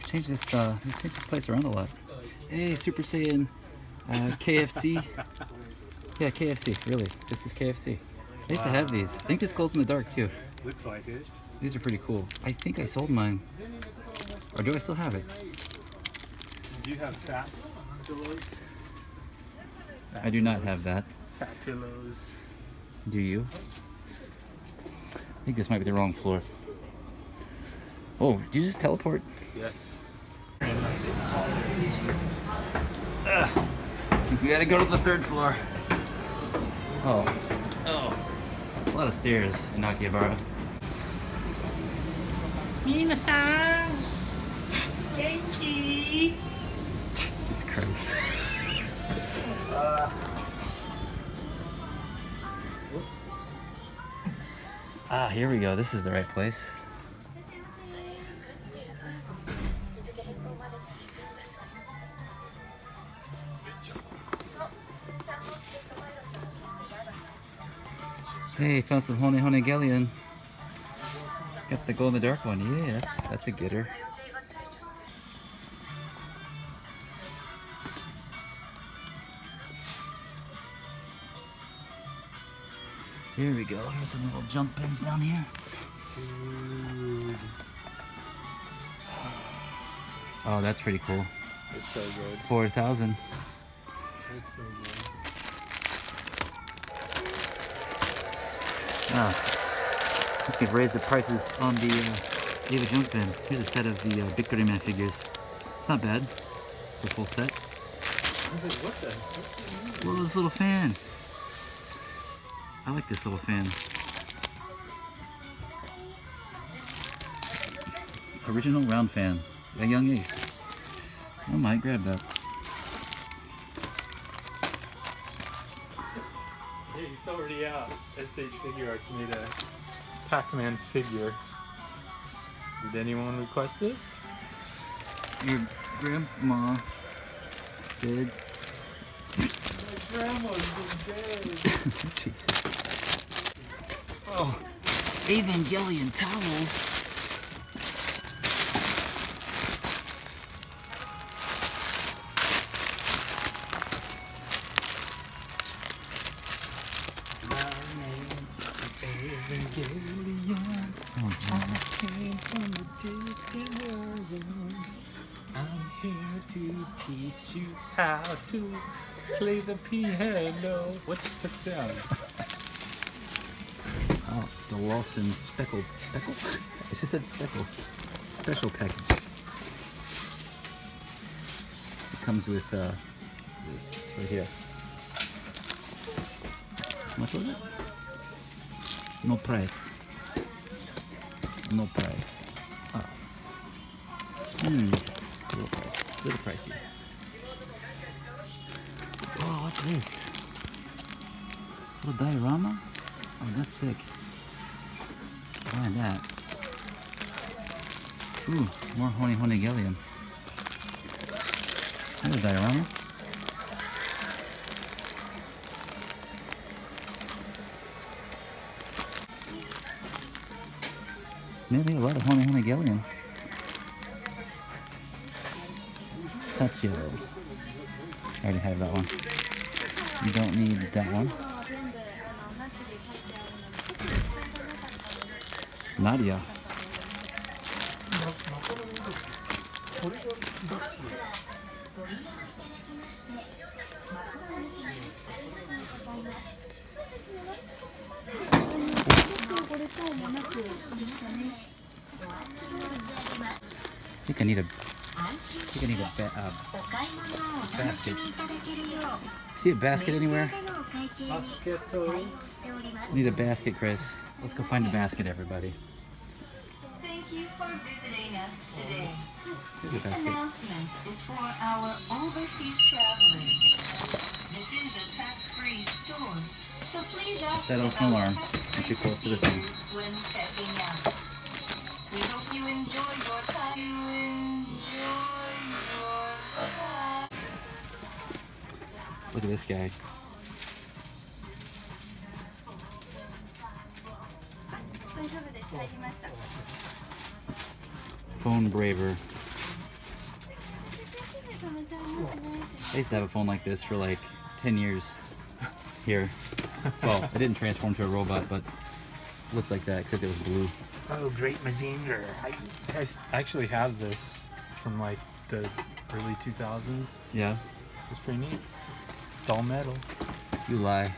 changed this place around a lot. Hey, Super Saiyan, KFC. Yeah, KFC. Really, this is KFC. I used to have these. I think this glows in the dark too. Looks like it. These are pretty cool. I think I sold mine, or do I still have it? Do you have fat pillows? I do not have that. Fat pillows. Do you? I think this might be the wrong floor. Oh, did you just teleport? Yes. We gotta go to the 3rd floor. Oh. There's a lot of stairs in Akihabara. Minasan! Genki! Jesus Christ. Here we go. This is the right place. Hey, found some Hone Hone Galleon. Got the glow in the dark one. Yeah, that's a getter. Here we go. Here's some little junk pins down here. Oh, that's pretty cool. It's so good. 4,000. It's so good. I think they've raised the prices on the Eva junk pen. Here's a set of the Bikuri Man figures. It's not bad. The full set. What the? Look at this little fan. I like this little fan. Original round fan. A young ace. I might grab that. Hey, it's already out. SH Figure Arts made a Pac-Man figure. Did anyone request this? Your grandma did. My grandma's dead. Jesus. Oh, Evangelion towels. I'm here to teach you how to play the piano. What's the sound? Oh, the Lawson Speckle. I just said Speckle. Special package. It comes with this right here. How much was it? No price. No price. Oh. Little price. Little pricey. Oh, what's this? Little diorama? Oh, that's sick. Buy that. Ooh, more Hone Hone Galleon. There's a diorama. Yeah, they have a lot of Hone Hone Galleon. Sachio. I already have that one. You don't need that one. Nadia. I think I need a basket. See a basket anywhere? I need a basket, Chris. Let's go find a basket, everybody. Thank you for visiting us today. Here's a This basket. announcement is for our overseas travelers. This is a tax-free store, so please ask Set off an alarm. I'm too close to the thing. when checking out. We hope you enjoy your time. Look at this guy. Phone Braver. I used to have a phone like this for like 10 years here. Well, it didn't transform to a robot, but it looked like that, except it was blue. Oh, great Mazinger. I actually have this from like the early 2000s. Yeah? It's pretty neat. It's all metal. You lie.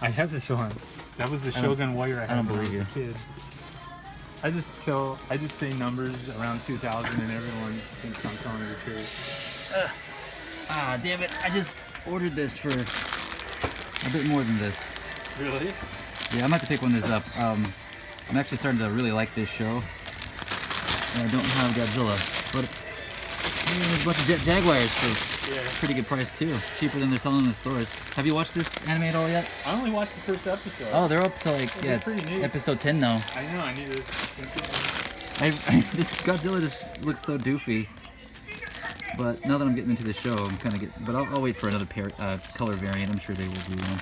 I have this one. That was the I don't- Shogun Warrior I I had don't when I was believe a kid. I just say numbers around 2000 and everyone thinks I'm telling the truth. Ah, damn it. I just ordered this for a bit more than this. Really? Yeah, I'm going to have to pick one of these up. I'm actually starting to really like this show. And I don't have Godzilla. But there's a bunch of Jet Jaguars for Yeah. a pretty good price too. Cheaper than they're selling in the stores. Have you watched this anime at all yet? I only watched the first episode. Oh, they're up to like, That's pretty neat. episode 10 now. I know, I need to. This Godzilla just looks so doofy. But now that I'm getting into the show, I'm kind of getting. But I'll wait for another color variant. I'm sure they will do one.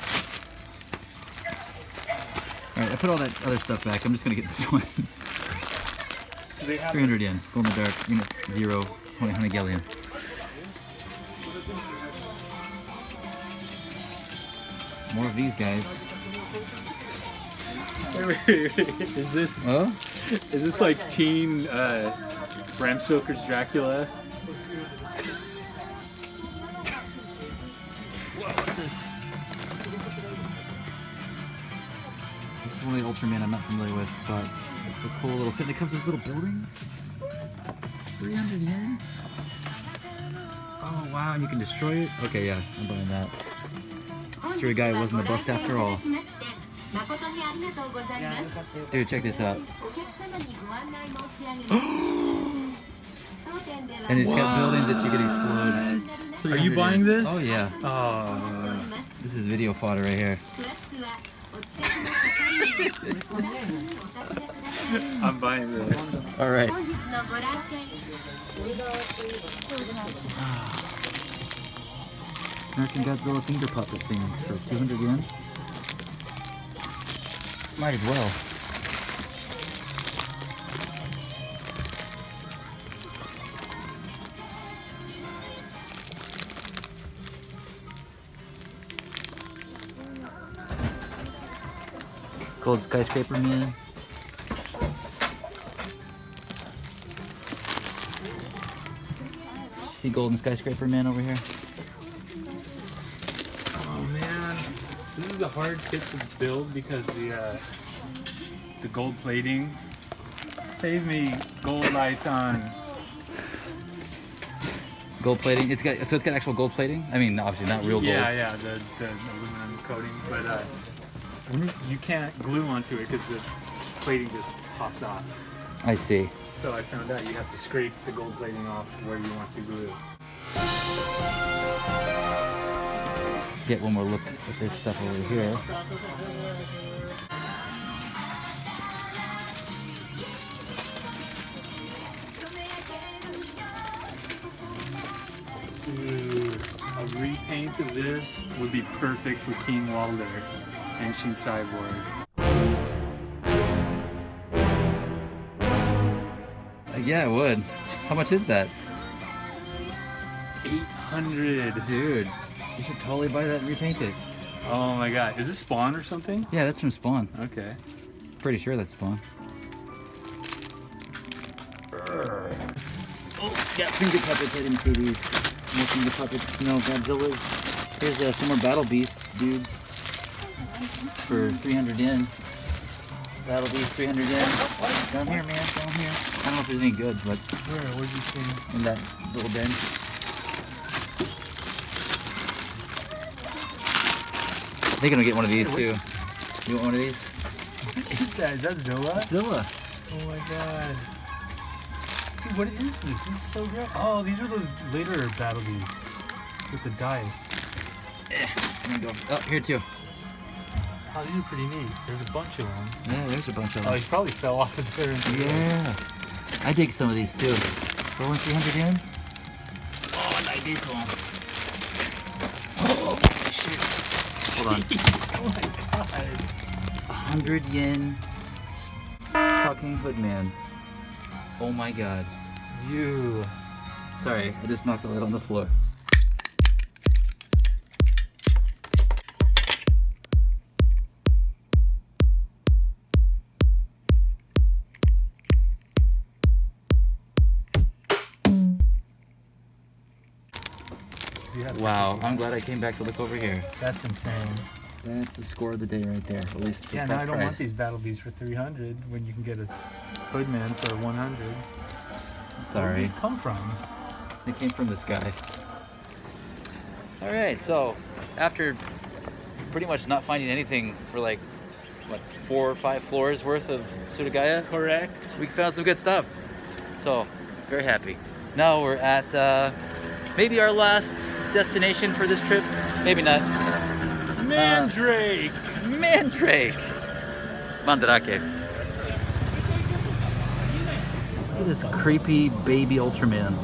All right, I put all that other stuff back. I'm just gonna get this one. So they have 300 yen. Glow in the dark. Unit 0. Honey galleon. More of these guys. Wait. Is this Oh? is this like teen Bram Stoker's Dracula? Whoa, what's this? This is one of the Ultraman I'm not familiar with, but it's a cool little set. It comes with little buildings. 300 yen? Oh wow, and you can destroy it? Okay, yeah, I'm buying that. Mystery guy wasn't a bust after all. Dude, check this out. And it's got buildings that you can explode. Are you 300 buying yen. this? Oh yeah. Oh. This is video fodder right here. I'm buying this. All right. American Godzilla finger puppet things for 200 yen. Might as well. Gold skyscraper man. See golden skyscraper man over here? Oh man, this is a hard kit to build because the gold plating. Save me, gold light on. Gold plating. It's got actual gold plating. I mean, obviously not real gold. Yeah, the aluminum coating, but you can't glue onto it because the plating just pops off. I see. So I found out you have to scrape the gold plating off where you want to glue. Get one more look at this stuff over here. Dude, a repaint of this would be perfect for King Walder, Ancient Cyborg. Yeah, it would. How much is that? 800. Dude, you should totally buy that and repaint it. Oh my god. Is this Spawn or something? Yeah, that's from Spawn. Okay. Pretty sure that's Spawn. Oh, got finger puppets. I didn't see these. No finger puppets. No Godzillas. Here's some more Battle Beasts, dudes. For 300 yen. Battle Beast, 300 yen. Down here, man. Down here. I don't know if there's any good, but Where'd you see? in that little den. I think I'm gonna get one of these too. You want one of these? What is that? Is that Zilla? Zilla. Oh my god. Dude, what is this? This is so great. Oh, these are those later Battle Beasts with the dice. There you go. Oh, here too. Oh, these are pretty neat. There's a bunch of them. Yeah, there's a bunch of Oh, them. he probably fell off of there. Yeah. I dig some of these too. For only 300 yen? Oh, I like this one. Oh, shit. Hold on. Oh my god. 100 yen fucking Hoodman. Oh my god. You. Sorry, I just knocked the light on the floor. You have Wow, I'm glad I came back to look over here. That's insane. That's the score of the day right there, at least for Yeah, that now I don't price. want these Battle Bees for 300 when you can get a Hoodman for 100. Where Sorry, did these come from? they came from this guy. All right, so after pretty much not finding anything for like, what, 4 or 5 floors worth of Surigaya, Correct. we found some good stuff. So, very happy. Now we're at maybe our last destination for this trip. Maybe not. Mandrake! Mandrake! Mandrake. Look at this creepy baby Ultraman.